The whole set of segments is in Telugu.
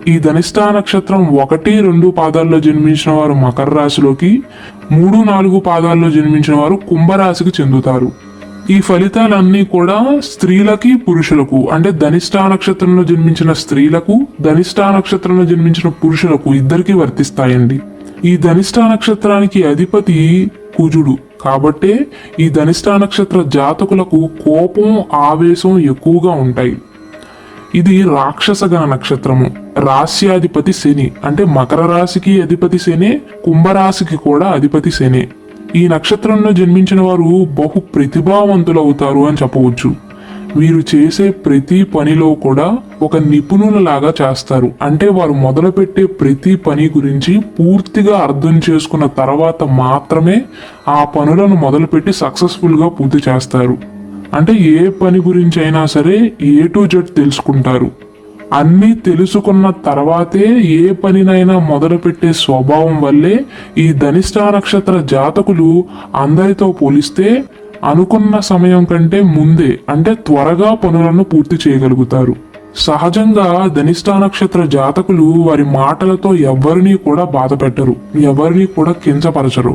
ఈ ధనిష్టా నక్షత్రం 1-2 పాదాల్లో జన్మించిన వారు మకర రాశిలోకి, 3-4 పాదాల్లో జన్మించిన వారు కుంభరాశికి చెందుతారు. ఈ ఫలితాలన్నీ కూడా స్త్రీలకి పురుషులకు, అంటే ధనిష్టా నక్షత్రంలో జన్మించిన స్త్రీలకు, ధనిష్టా నక్షత్రంలో జన్మించిన పురుషులకు ఇద్దరికీ వర్తిస్తాయండి. ఈ ధనిష్టా నక్షత్రానికి అధిపతి కుజుడు కాబట్టే ఈ ధనిష్టా నక్షత్ర జాతకులకు కోపం, ఆవేశం ఎక్కువగా ఉంటాయి. ఇది రాక్షసగణ నక్షత్రము. రాశ్యాధిపతి శని, అంటే మకర రాశికి అధిపతి శనే, కుంభరాశికి కూడా అధిపతి శనే. ఈ నక్షత్రంలో జన్మించిన వారు బహు ప్రతిభావంతులు అవుతారు అని చెప్పవచ్చు. వీరు చేసే ప్రతి పనిలో కూడా ఒక నిపుణులలాగా చేస్తారు. అంటే వారు మొదలుపెట్టే ప్రతి పని గురించి పూర్తిగా అర్థం చేసుకున్న తర్వాత మాత్రమే ఆ పనులను మొదలుపెట్టి సక్సెస్ఫుల్గా పూర్తి చేస్తారు. అంటే ఏ పని గురించి అయినా సరే A to Z తెలుసుకుంటారు. అన్నీ తెలుసుకున్న తర్వాతే ఏ పనినైనా మొదలుపెట్టే స్వభావం వల్లే ఈ ధనిష్టా నక్షత్ర జాతకులు అందరితో పోలిస్తే అనుకున్న సమయం కంటే ముందే, అంటే త్వరగా పనులను పూర్తి చేయగలుగుతారు. సహజంగా ధనిష్టా నక్షత్ర జాతకులు వారి మాటలతో ఎవరిని కూడా బాధ పెట్టరు, ఎవరిని కూడా కించపరచరు.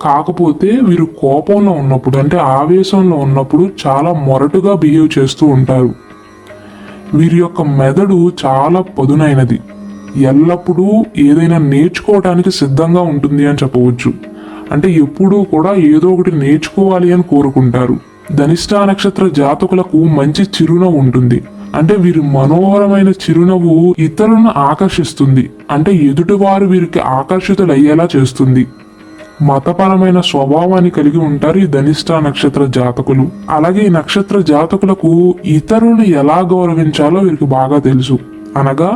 కాకపోతే వీరు కోపంలో ఉన్నప్పుడు, అంటే ఆవేశంలో ఉన్నప్పుడు చాలా మొరటుగా బిహేవ్ చేస్తూ ఉంటారు. వీరి యొక్క మెదడు చాలా పదునైనది, ఎల్లప్పుడూ ఏదైనా నేర్చుకోవటానికి సిద్ధంగా ఉంటుంది అని చెప్పవచ్చు. అంటే ఎప్పుడూ కూడా ఏదో ఒకటి నేర్చుకోవాలి అని కోరుకుంటారు. ధనిష్టా నక్షత్ర జాతకులకు మంచి చిరునవ్వు ఉంటుంది. అంటే వీరి మనోహరమైన చిరునవ్వు ఇతరులను ఆకర్షిస్తుంది. అంటే ఎదుటివారు వీరికి ఆకర్షితులయ్యేలా చేస్తుంది. మతపరమైన స్వభావాన్ని కలిగి ఉంటారు ఈ ధనిష్టా నక్షత్ర జాతకులు. అలాగే ఈ నక్షత్ర జాతకులకు ఇతరులను ఎలా గౌరవించాలో వీరికి బాగా తెలుసు. అనగా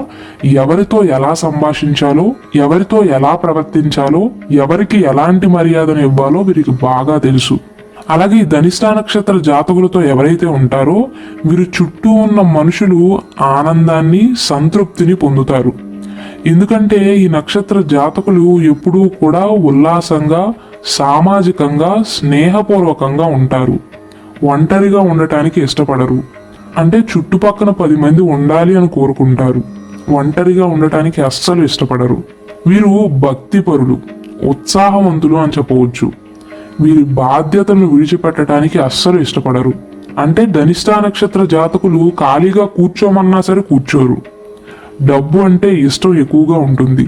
ఎవరితో ఎలా సంభాషించాలో, ఎవరితో ఎలా ప్రవర్తించాలో, ఎవరికి ఎలాంటి మర్యాదను ఇవ్వాలో వీరికి బాగా తెలుసు. అలాగే ఈ ధనిష్టా నక్షత్ర జాతకులతో ఎవరైతే ఉంటారో వీరు చుట్టూ ఉన్న మనుషులు ఆనందాన్ని, సంతృప్తిని పొందుతారు. ఎందుకంటే ఈ నక్షత్ర జాతకులు ఎప్పుడూ కూడా ఉల్లాసంగా, సామాజికంగా, స్నేహపూర్వకంగా ఉంటారు. ఒంటరిగా ఉండటానికి ఇష్టపడరు. అంటే చుట్టుపక్కల 10 మంది ఉండాలి అని కోరుకుంటారు. ఒంటరిగా ఉండటానికి అస్సలు ఇష్టపడరు. వీరు భక్తిపరులు, ఉత్సాహవంతులు అని చెప్పవచ్చు. వీరి బాధ్యతలను విడిచిపెట్టడానికి అస్సలు ఇష్టపడరు. అంటే ధనిష్టా నక్షత్ర జాతకులు ఖాళీగా కూర్చోమన్నా సరే కూర్చోరు. డబ్బు అంటే ఇష్టం ఎక్కువగా ఉంటుంది.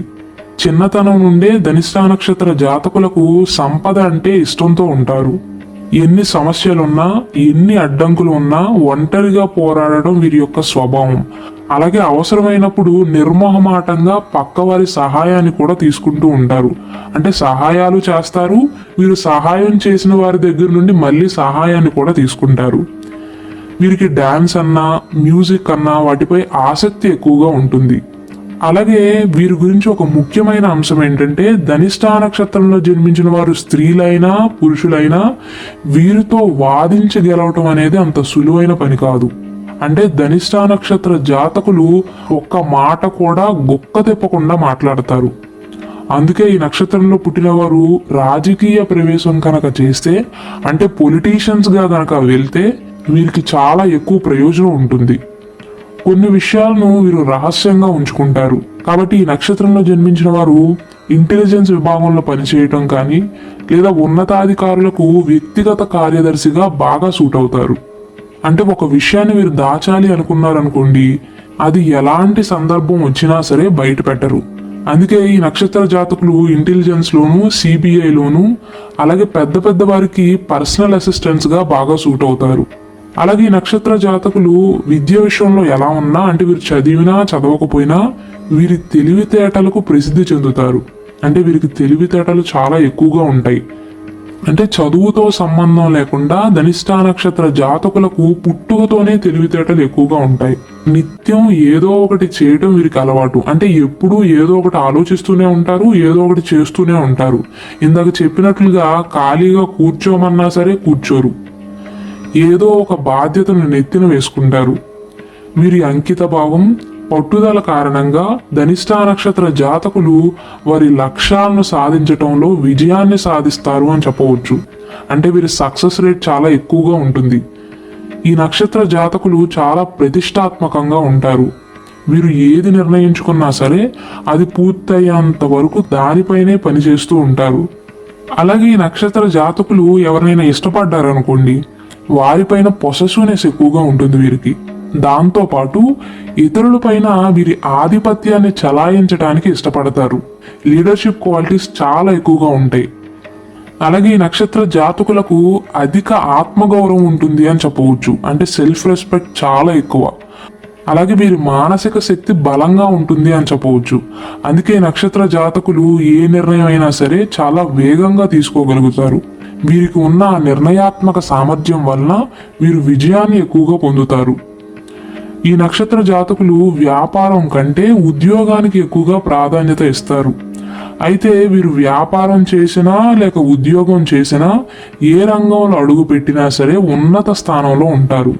చిన్నతనం నుండే ధనిష్టా నక్షత్ర జాతకులకు సంపద అంటే ఇష్టంతో ఉంటారు. ఎన్ని సమస్యలున్నా, ఎన్ని అడ్డంకులు ఉన్నా ఒంటరిగా పోరాడడం వీరి యొక్క స్వభావం. అలాగే అవసరమైనప్పుడు నిర్మోహమాటంగా పక్కవారి సహాయాన్ని కూడా తీసుకుంటూ ఉంటారు. అంటే సహాయాలు చేస్తారు. వీరు సహాయం చేసిన వారి దగ్గర నుండి మళ్ళీ సహాయాన్ని కూడా తీసుకుంటారు. వీరికి డాన్స్ అన్నా, మ్యూజిక్ అన్నా వాటిపై ఆసక్తి ఎక్కువగా ఉంటుంది. అలాగే వీరి గురించి ఒక ముఖ్యమైన అంశం ఏంటంటే ధనిష్టా నక్షత్రంలో జన్మించిన వారు స్త్రీలైనా పురుషులైనా వీరితో వాదించి గెలవటం అనేది అంత సులువైన పని కాదు. అంటే ధనిష్టా నక్షత్ర జాతకులు ఒక్క మాట కూడా గుక్క తిప్పకుండా మాట్లాడతారు. అందుకే ఈ నక్షత్రంలో పుట్టిన వారు రాజకీయ ప్రవేశం కనుక చేస్తే, అంటే పొలిటీషియన్స్ గా కనుక వెళ్తే వీరికి చాలా ఎక్కువ ప్రయోజనం ఉంటుంది. కొన్ని విషయాలను వీరు రహస్యంగా ఉంచుకుంటారు. కాబట్టి ఈ నక్షత్రంలో జన్మించిన వారు ఇంటెలిజెన్స్ విభాగంలో పనిచేయటం కానీ, లేదా ఉన్నతాధికారులకు వ్యక్తిగత కార్యదర్శిగా బాగా సూట్ అవుతారు. అంటే ఒక విషయాన్ని వీరు దాచాలి అనుకున్నారనుకోండి, అది ఎలాంటి సందర్భం వచ్చినా సరే బయట పెట్టరు. అందుకే ఈ నక్షత్ర జాతకులు ఇంటెలిజెన్స్ లోను, సిబిఐలోను, అలాగే పెద్ద పెద్ద వారికి పర్సనల్ అసిస్టెంట్స్ గా బాగా సూట్ అవుతారు. అలాగే ఈ నక్షత్ర జాతకులు విద్య విషయంలో ఎలా ఉన్నా, అంటే వీరు చదివినా చదవకపోయినా వీరి తెలివితేటలకు ప్రసిద్ధి చెందుతారు. అంటే వీరికి తెలివితేటలు చాలా ఎక్కువగా ఉంటాయి. అంటే చదువుతో సంబంధం లేకుండా ధనిష్టా నక్షత్ర జాతకులకు పుట్టుకతోనే తెలివితేటలు ఎక్కువగా ఉంటాయి. నిత్యం ఏదో ఒకటి చేయడం వీరికి అలవాటు. అంటే ఎప్పుడూ ఏదో ఒకటి ఆలోచిస్తూనే ఉంటారు, ఏదో ఒకటి చేస్తూనే ఉంటారు. ఇందాక చెప్పినట్లుగా ఖాళీగా కూర్చోమన్నా సరే కూర్చోరు. ఏదో ఒక బాధ్యతను నెత్తిన వేసుకుంటారు. వీరి అంకిత భావం, పట్టుదల కారణంగా ధనిష్టా నక్షత్ర జాతకులు వారి లక్ష్యాలను సాధించటంలో విజయాన్ని సాధిస్తారు అని చెప్పవచ్చు. అంటే వీరి సక్సెస్ రేట్ చాలా ఎక్కువగా ఉంటుంది. ఈ నక్షత్ర జాతకులు చాలా ప్రతిష్టాత్మకంగా ఉంటారు. వీరు ఏది నిర్ణయించుకున్నా సరే అది పూర్తయ్యేంత వరకు దానిపైనే పనిచేస్తూ ఉంటారు. అలాగే ఈ నక్షత్ర జాతకులు ఎవరినైనా ఇష్టపడ్డారనుకోండి, వారిపైన పొసెసివ్నెస్ ఎక్కువగా ఉంటుంది వీరికి. దాంతోపాటు ఇతరులపైన వీరి ఆధిపత్యాన్ని చలాయించడానికి ఇష్టపడతారు. లీడర్షిప్ క్వాలిటీస్ చాలా ఎక్కువగా ఉంటాయి. అలాగే ఈ నక్షత్ర జాతకులకు అధిక ఆత్మగౌరవం ఉంటుంది అని చెప్పవచ్చు. అంటే సెల్ఫ్ రెస్పెక్ట్ చాలా ఎక్కువ. అలాగే వీరి మానసిక శక్తి బలంగా ఉంటుంది అని చెప్పవచ్చు. అందుకే నక్షత్ర జాతకులు ఏ నిర్ణయం అయినా సరే చాలా వేగంగా తీసుకోగలుగుతారు. వీరికి ఉన్న నిర్ణయాత్మక సామర్థ్యం వలన వీరు విజయాన్ని ఎక్కువగా పొందుతారు. ఈ నక్షత్ర జాతకులు వ్యాపారం కంటే ఉద్యోగానికి ఎక్కువగా ప్రాధాన్యత ఇస్తారు. అయితే వీరు వ్యాపారం చేసినా లేక ఉద్యోగం చేసినా ఏ రంగంలో అడుగు పెట్టినా సరే ఉన్నత స్థానంలో ఉంటారు.